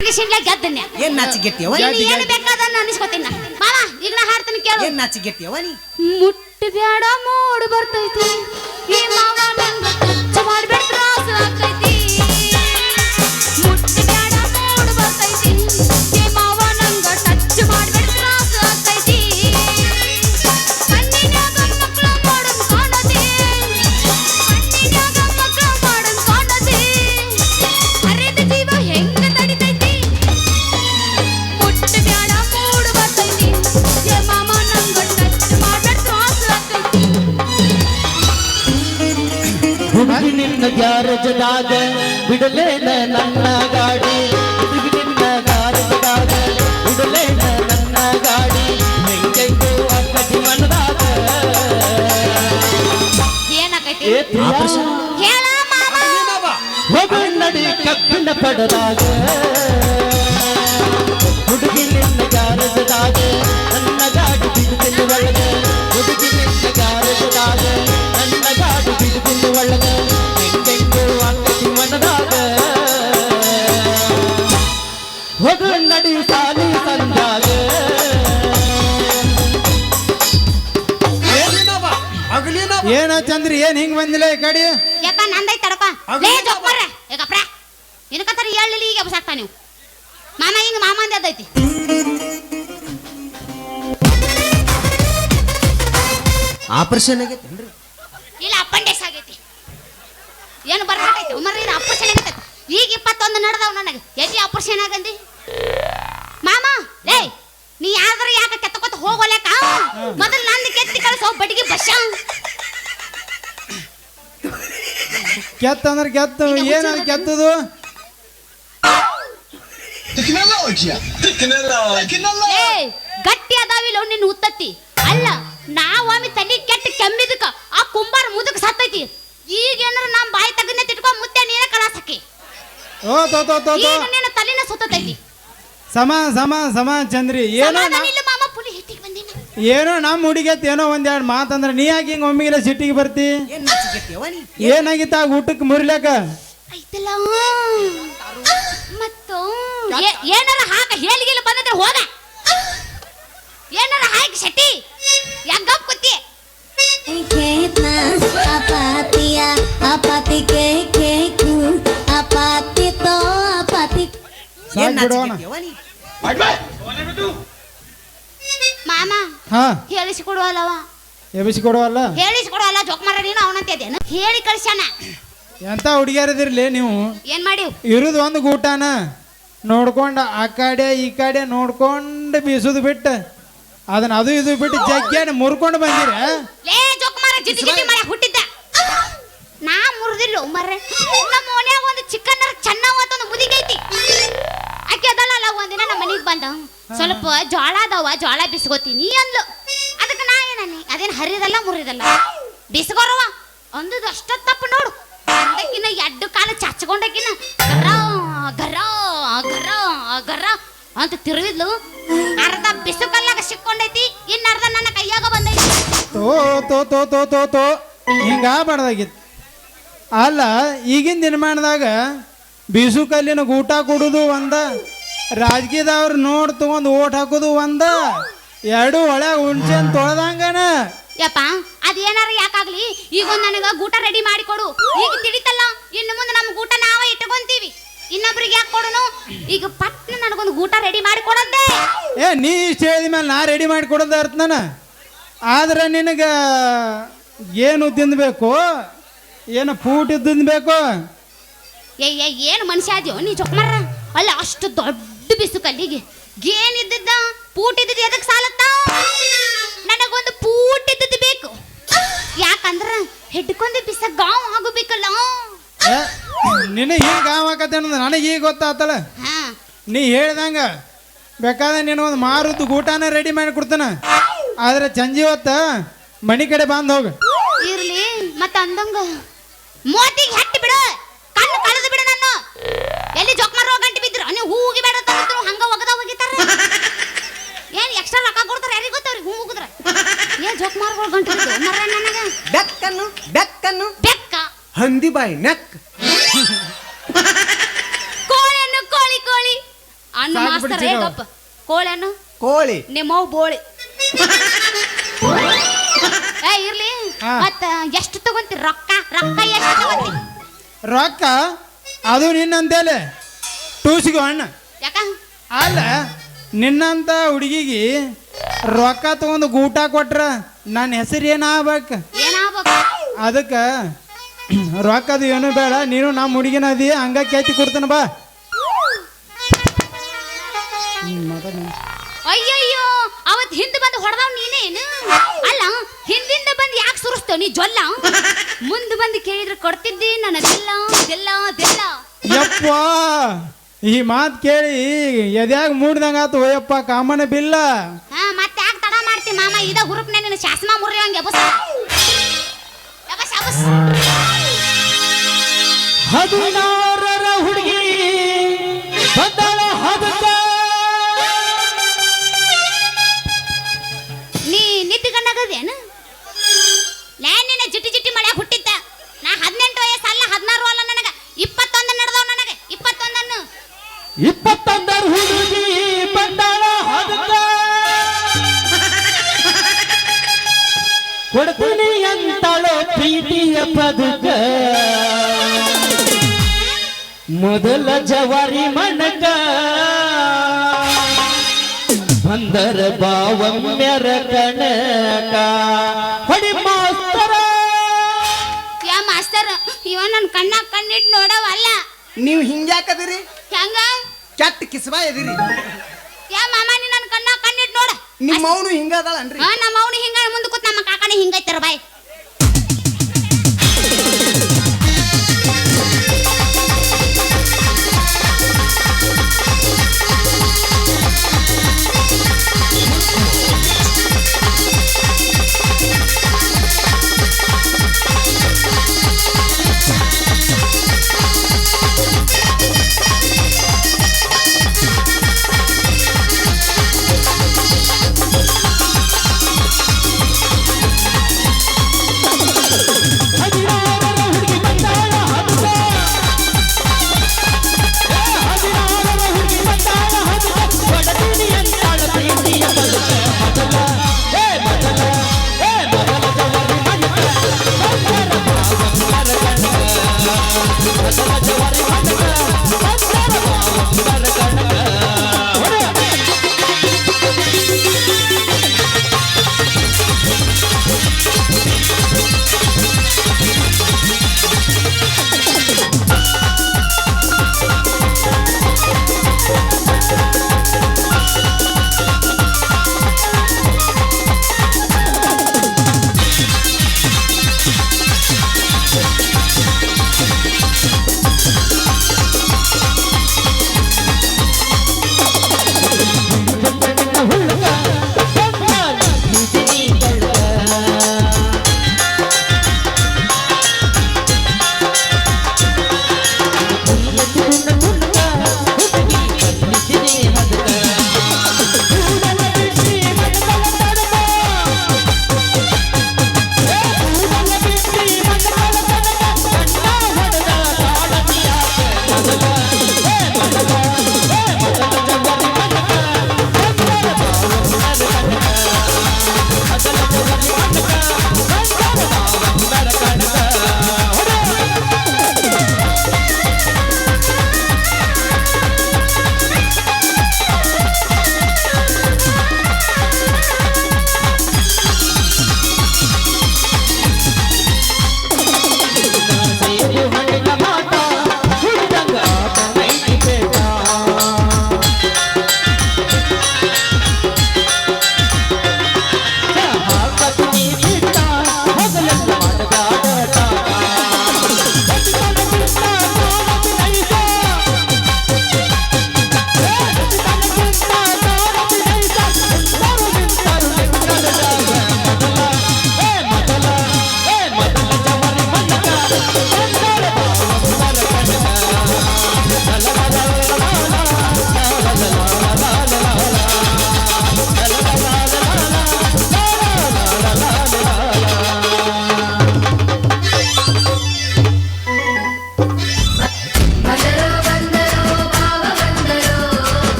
ಗೆದ್ದನ್ಯ ಏನ್ ನಾಚಿಗೆಟ್ಟಿಯವ ಏನು ಬೇಕಾದನ್ನ ಅನಿಸ್ಕೊತೀನಿ ಮಾಮ ಈಗ ನಾ ಹಾಡ್ತೀನಿ ಕೇಳು ಏನ್ ನಾಚಿಗೆಟ್ಟಿಯವ ನೀ ಮುಟ್ಟಿ ಬ್ಯಾಡ ಮೂಡ್ ಬರ್ತೈತಿ ಈ ಮಾವ ನಂಗ ಟಚ್ ಮಾಡ್ಬೇಡ ತ್ರಾಸ ಆಗ್ತೈತಿ ಮುಟ್ಟಿ ಬ್ಯಾಡ ಮೂಡ್ ಬರ್ತೈತಿ ಈ ಮಾವ ನಂಗ ಟಚ್ ಮಾಡ್ಬೇಡ ತ್ರಾಸ ಆಗ್ತೈತಿ ಕಣ್ಣಿನ್ಯಾಗ ಮಕ್ಕಳ ಮಾಡನ್ ಕಾಣತಿ ಕಣ್ಣಿನ್ಯಾಗ ಮಕ್ಕಳ ಮಾಡನ್ ಕಾಣತಿ ಹರಿದ ಜೀವ ಹೆಂಗ ತಡಿತೈತಿ ಮುಟ್ಟಿ ಬ್ಯಾಡ ಮೂಡ್ ಬರ್ತೈತಿ ಈ ಮಾವ ನಂಗ ಟಚ್ ಮಾಡ್ಬೇಡ ತ್ರಾಸ ಆಗ್ತೈತಿ ಹುಡುಗಿ ನಿನ್ನ ಗ್ಯಾರೇಜದಾಗ ಬಿಡಲೇನ ನನ್ನ ಗಾಡಿ ಹುಡುಗಿ ನಿನ್ನ ಗ್ಯಾರೇಜದಾಗ ಬಿಡಲೇನ ನನ್ನ ಗಾಡಿ ಹೆಂಗೆಂಗೋ ಅಕ್ಕಿ ಮನದಾಗ ಏನಾಕೈತಿ ಏ ಪ್ರಿಯ ಹೇಳ ಮಾವ ಹೋಗು ನಡಿ ಕಬ್ಬಿನ ಪಡದಾಗ ಹುಡುಗಿ ನಿನ್ನ ಗ್ಯಾರೇಜದಾಗ ನನ್ನ ಗಾಡಿ ಬಿಡುತ್ತಿಲ್ಲ ಒಳಗೆ ಹುಡುಗಿ ನಿನ್ನ ಗ್ಯಾರೇಜದಾಗ ನನ್ನ ಗಾಡಿ ಬಿಡುತ್ತಿಲ್ಲ ಒಳಗೆ ಹೆಂಗೆಂಗೋ ಅಕ್ಕಿ ಮನದಾಗ ಹೋಗು ನಡಿ ಸಾಲಿ ಸಂಜಾಗ ಏನ ಚಂದ್ರಿ ಏನ್ ಹಿಂಗ್ ಬಂದಿಲ್ಲ ಈ ಕಡೆ ಯಪ್ಪ ನಂದೈ ತಡಕ ಲೇ ಜೋಕ್ಮರ್ರೆ ಏಕಪ್ರ ಏನಕಂತಾರ ಹೇಳಲಿ ಈಗ ಬಸಾಕ್ತಾ ನೀವು ಮಾಮ ಹಿಂಗ ಮಾಮ ಅಂದ ಅದೈತಿ ಆಪರೇಷನ್ ಆಗೈತೇನ್ರಿ ಇಲ್ಲ ಅಪ್ಪಂಡೆಸ್ ಆಗೈತಿ ಏನು ಬರ್ಬೇಕೈತಿ ಉಮರ್ರಿ ಆಪರೇಷನ್ ಆಗೈತಿ ಈಗ 21 ನಡೆದವ್ ನನಗೆ ಎಲ್ಲಿ ಆಪರೇಷನ್ ಆಗಂದಿ ಮಾಮ ಲೇ ನೀ ಯಾವ್ದಾರ ಯಾಕೆ ಕೆತ್ತಕೊತ ಹೋಗೋಲೇಕ ಮೊದಲು ನಂದು ಕೆತ್ತಿ ಕಳಿಸೋ ಬಡಿಗೆ ಬಸ್ಸ ಕೆತ್ತ ಅಂದ್ರ ಕೆತ್ತ ಏನ ಕೆತ್ತದು ಏ ಗಟ್ಟಿ ಅದಾವಿಲ್ಲ ನಿನ್ನ ಉತ್ತತ್ತಿ ಅಲ್ಲ ನಾವೊಮ್ಮೆ ತಲೆ ಕೆಟ್ಟ ಕೆಮ್ಮಿದಕ್ಕ ಆ ಕುಂಬಾರ ಮುದಕ್ ಸತ್ತೈತಿ ಈಗ ಏನಾರ ನಮ್ ಬಾಯಿ ತಗನೆ ತಿಟ್ಕೊ ಮುತ್ತೆ ನೀನ ಕಲಾಸಕ್ಕೆ ಓ ತೋ ಈಗ ನಿನ್ನ ತಲೆನ ಸುತ್ತೈತಿ ಸಮ ಚಂದ್ರಿ ಏನೋ ಇಲ್ಲ ಮಾಮ ಪುಲಿ ಹಿಟ್ಟಿಗೆ ಬಂದಿನ ಏನೋ ನಮ್ಮ ಹುಡುಗತ್ ಏನೋ ಒಂದೆರಡು ಮಾತಂದ್ರ ನೀ ಯಾಕೆ ಹಿಂಗ ಒಮ್ಮಿಗಿಲ್ಲ ಸಿಟ್ಟಿಗೆ ಬರ್ತಿ ಏನ್ ನಾಚಿಗೆಟ್ಟಿಯವ ನೀ ಏನಾಗಿತ್ತ ಆ ಊಟಕ್ಕೆ ಮುರಿಲಾಕ ಐತಲ್ಲ ಮತ್ತು ಏನಾರ ಹಾಕ ಹೇಳಿಗಿಲ್ಲ ಬಂದಿದ್ರೆ ಹೋಗ ಏನಾರ ಹಾಕಿ ಶೆಟ್ಟಿ ಯಂಗಪ್ ಕುತ್ತಿ खेतना अपातिया अपाति के कु अपाति तो अपाति ಏನ್ ಸಾಕ್ ಬಿಡೋಣ ನಾಚಿಗೆಟ್ಟಿಯವ ನೀ ಮಾಮ ಹಾ ಹೇಳಿಸಿಕೊಡುವಲ್ಲವ ಎಬ್ಬಿಸಿಕೊಡುವಲ್ಲ ಹೇಳಿಸಿಕೊಡುವಲ್ಲ ಜೋಕ್ಮಾರ ನೀನು ಅವನಂತಿದ್ದೇನು ಹೇಳಿ ಕಳ್ಸ್ಯಾನ ಎಂತ ಹುಡುಗಿಯರದಿರ್ಲಿ ನೀವು ಏನ್ ಮಾಡಿವ್ ಇರುದು ಒಂದು ಗೂಟನ ನೋಡ್ಕೊಂಡು ಆ ಕಡೆ ಈ ಕಡೆ ನೋಡ್ಕೊಂಡು ಬೀಸುದು ಬಿಟ್ಟು ಅದನ್ನ ಅದು ಇದು ಬಿಟ್ಟು ಜಗ್ಗ್ಯಾಡಿ ಮುರ್ಕೊಂಡು ಬಂದಿರ ಲೇ ಜೋಕ್ಮಾರ ಜಿಟಿ ಜಿಟಿ ಮಾಡಿ ಹುಟ್ಟಿದ್ದ ನಾ ಮುರಿದಿಲ್ಲ ಮರ್ರೆ ನಮ್ಮ ಮನ್ಯಾಗ ಒಂದು ಚಿಕ್ಕನ್ನರ ಚೆನ್ನಾಗಿ ಒಂದು ಮುದಿಗೈತಿ ಆಕೆ ಅದಲ್ಲ ಒಂದಿನ ನಮ್ಮ ಮನೆಗೆ ಬಂದ ಸ್ವಲ್ಪ ಜೋಳ ಅದಾವ ಜೋಳ ಬಿಸ್ಕೋತೀನಿ ಅಂದ್ಲು ಅದಕ್ಕೆ ನಾ ಏನನ್ನಿ ಅದೇನು ಹರಿದಲ್ಲ ಮುರಿದಲ್ಲ ಬಿಸ್ಕೋರವ ಅಂದದ ಅಷ್ಟ ತಪ್ಪು ನೋಡು ಅಂದಕ್ಕಿನ್ನ ಎಡ್ಡು ಕಾಲ ಚಚ್ಕೊಂಡಕಿನ ಗರ ಗರ ಗರ ಗರ ಅಂತ ತಿರುವಿದ್ಲು ಅರ್ಧ ಬಿಸುಕಲ್ಲಾಗ ಸಿಕ್ಕೊಂಡೈತಿ ಇನ್ನರ್ಧ ನನ್ನ ಕೈಯಾಗ ಬಂದೈತಿ ತೋ ಹಿಂಗಾಗ್ಬಾರ್ದಾಗಿತ್ತು ಅಲ್ಲ ಈಗಿನ ದಿನಮಾನದಾಗ ಬೀಸು ಕಲ್ಲಿನ ಊಟ ಕೊಡೋದು ಒಂದ ರಾಜಕೀಯದವ್ರು ನೋಡಿ ತಗೊಂಡು ಓಟ್ ಹಾಕೋದು ಒಂದ ಎರಡು ಒಳಗೆ ಹುಣ್ಸೆನ್ ತೊಳೆದಂಗನ ಯಪ್ಪ ಅದೇನಾರ ಯಾಕಾಗ್ಲಿ ಈಗ ನನಗ ಊಟ ರೆಡಿ ಮಾಡಿ ಕೊಡು ಈಗ ತಿಳಿತಲ್ಲ ಇನ್ನು ಮುಂದೆ ನಮ್ಮ ಊಟ ನಾವೇ ಇಟ್ಕೊಂತೀವಿ ಇನ್ನೊಬ್ರಿಗೆ ಯಾಕೆ ಕೊಡೋನು ಈಗ ಪಟ್ನ ನನಗೊಂದು ಊಟ ರೆಡಿ ಮಾಡಿ ಕೊಡಂತೆ ಏ ನೀ ಇಷ್ಟು ಹೇಳಿದ ಮೇಲೆ ನಾ ರೆಡಿ ಮಾಡಿ ಕೊಡೋದು ಅರ್ಥ ನಾನು ಆದ್ರೆ ನಿನಗೆ ಏನು ತಿಂದಬೇಕು ಏನು ಫೂಟ್ ತಿಂದಬೇಕು ಏನು ಮನುಷ್ಯ ಅದ್ಯೋ ನೀ ಚೊಕ್ಮಾರ ಅಲ್ಲ ಅಷ್ಟು ದೊಡ್ಡ ಬಿಸು ಕಲ್ಲಿಗೆ ಏನಿದ್ದ ಪೂಟ್ ಇದ್ದಿದ್ದು ಎದಕ್ಕೆ ಸಾಲತ್ತ ನನಗೊಂದು ಪೂಟ್ ಇದ್ದದ್ದು ಬೇಕು ಯಾಕಂದ್ರ ಹಿಡ್ಕೊಂಡು ಬಿಸ ಗಾವ್ ಆಗಬೇಕಲ್ಲ ನಿನಗೆ ಈಗ ಗಾವಾಕತ್ತೆ ಅನ್ನೋದು ನನಗೆ ಈಗ ಗೊತ್ತಾತಲ್ಲ ಹಾ ನೀ ಹೇಳ್ದಂಗ ಬೇಕಾದ್ರೆ ನೀನು ಒಂದು ಮಾರುದ್ದು ಊಟನ ರೆಡಿ ಮಾಡಿ ಕೊಡ್ತಾನ ಆದ್ರೆ ಸಂಜೆ ಹೊತ್ತ ಮನಿ ಕಡೆ ಬಂದು ಹೋಗ ಇರ್ಲಿ ಮತ್ತ ಅಂದಂಗ ಮೋತಿಗೆ ಹಟ್ಟಿ ಬಿಡು ಕಣ್ಣು ಕಳೆದು ಬಿಡು ನಾನು ಎಲ್ಲಿ ಜೋಕ್ಮಾರೋ ಗಂಟೆ ಬಿದ್ರು ನೀವು ಹೂಗಿ ಬೇಡ ತಂದ್ರು ಹಂಗ ಒಗದ ಹೋಗಿತಾರ ಏನ್ ಎಕ್ಸ್ಟ್ರಾ ರೊಕ್ಕ ಕೊಡ್ತಾರ ಯಾರಿಗೆ ಗೊತ್ತವ್ರಿ ಹೂ ಮುಗಿದ್ರ ಏನ್ ಜೋಕ್ಮಾರ್ಗಳು ಗಂಟೆ ಬಿದ್ದು ಮರ್ರ ನನಗ ಬೆಕ್ಕನ್ನು ಬೆಕ್ಕ ಹಂದಿ ಬಾಯಿ ನೆಕ್ ಕೋಳಿ ಕೋಳಿ ಅಣ್ಣ ಸಾಕ್ ಮಾಸ್ತರ ಬಿಡ್ತೀವಿ ನಾವು. ಹೇಗಪ್ಪ ಕೋಳೆನು ಕೋಳಿ ನಿಮ್ಮವ್ ಬೋಳಿ ಏ ಇರ್ಲಿ ಹಾ. ಮತ್ತ ಎಷ್ಟು ತಗೊಂತಿ ರೊಕ್ಕ ರೊಕ್ಕ ಎಷ್ಟು ತಗೊಂತಿ ರೊಕ್ಕ ಅದು ನಿನ್ನಂತೇಲೆ ಟೂಸಿಗೆ ಅಣ್ಣ ಯಾಕ ಅಲ್ಲ ನಿನ್ನಂತ ಹುಡುಗಿಗೆ ರೊಕ್ಕ ತಗೊಂಡು ಊಟ ಕೊಟ್ರ ನನ್ನ ಹೆಸರು ಏನಾಗ್ಬೇಕು ಏನಾಗ್ಬೇಕು ಅದಕ್ಕೆ ರೊಕ್ಕದು ಏನು ಬೇಡ ನೀನು ನಮ್ಮ ಹುಡುಗಿನ ಅದಿ ಹಂಗ ಕೇತಿ ಕೊಡ್ತಾನ ಬಾ ಅಯ್ಯಯ್ಯೋ ಅವತ್ ಹಿಂದ್ ಬಂದು ಹೊಡೆದವ್ ನೀನೇನು ಅಲ್ಲ ಹಿಂದಿಂದ ಬಂದು ಯಾಕೆ ಸುರಿಸ್ತೇವ್ ನೀ ಜೊಲ್ಲ ಮುಂದ್ ಬಂದು ಕೇಳಿದ್ರೆ ಕೊಡ್ತಿದ್ದಿ ನನಗೆಲ್ಲ ದೆಲ್ಲ ದೆಲ್ಲ ಯಪ್ಪ ಈ ಮಾತು ಕೇಳಿ ಎದ್ಯಾಗ ಮೂಡ್ದಂಗ ಆತು ಓಯಪ್ಪ ಕಾಮನ ಬಿಲ್ಲ ಹಾ ಮತ್ತೆ ಯಾಕೆ ತಡ ಮಾಡ್ತಿ ಮಾಮ ಇದ ಹುರುಪ್ನೆ ನಿನ್ನ ಶಾಸ್ಮ ಮುರಿಯಂಗೆ ಎಬಸ ಎಬಸ್ ಎಬಸ್ 16ರ ಹುಡುಗಿ ಬಂದಳ ಹದಕ ನೀ ನಿದ್ದಿಗಣ್ಣಗದೇನು ನಿನ್ನ ಜಿಟಿ ಜಿಟಿ ಮಳೆ ಹುಟ್ಟಿದ್ದ ನಾ 18 ವಯಸ್ಸಲ್ಲ 16 ಅಲ್ಲ ನನಗ 21 ನಡೆದವ್ ನನಗೆ 21 21ರ ಹುಡುಗಿ ಬಂದಳ ಹದಕ ಕೊಡ್ತೀನಿ ಅಂತಾಳೋ ಪ್ರೀತಿಯ ಪದಕ ಮೊದಲ ಜವಾರಿ ಮಣಕ ಬಂದರ ಬಾವಮ್ಯರ ಕಣಕ ಹೊಡಿ ಮಾಸ್ತರ ಯಾ ಮಾಸ್ತರ್ ಇವ ನನ್ನ ಕಣ್ಣಾಗ ಕಣ್ಣಿಟ್ಟು ನೋಡವಲ್ಲ ನೀವು ಹಿಂಗ್ಯಾಕದಿರಿ ಹೆಂಗ ಕೆಟ್ಟ ಕಿಸ್ಬಾ ಎದಿರಿ ಯಾ ಮಾಮ ನೀ ನನ್ನ ಕಣ್ಣಾಗ ಕಣ್ಣಿಟ್ಟು ನೋಡ ನಿಮ್ಮ ಅವನು ಹಿಂಗದಳನ್ರಿ ಹಾ ನಮ್ಮ ಅವನು ಹಿಂಗ ಮುಂದೆ ಕೂತ್ ನಮ್ಮ ಕಾಕನೇ ಹಿಂಗೈತಾರ ಬಾಯ್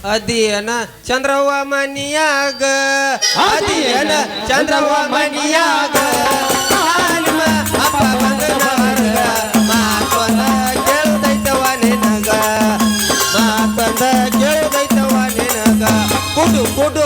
ಅದಿಯನ ಚಂದ್ರವ್ವ ಮನಿಯಾಗ ಅದಿಯನ ಚಂದ್ರವ್ವ ಮನಿಯಾಗ ನಿಮ್ಮ ಅಪ್ಪ ಬಂದನಾರ್ಗ ಮಾತೊಂದ ಕೇಳುದೈತವ ನಿನಗ ಮಾತೊಂದ ಕೇಳುದೈತವ ನಿನಗ ಕುಡು ಕುಡು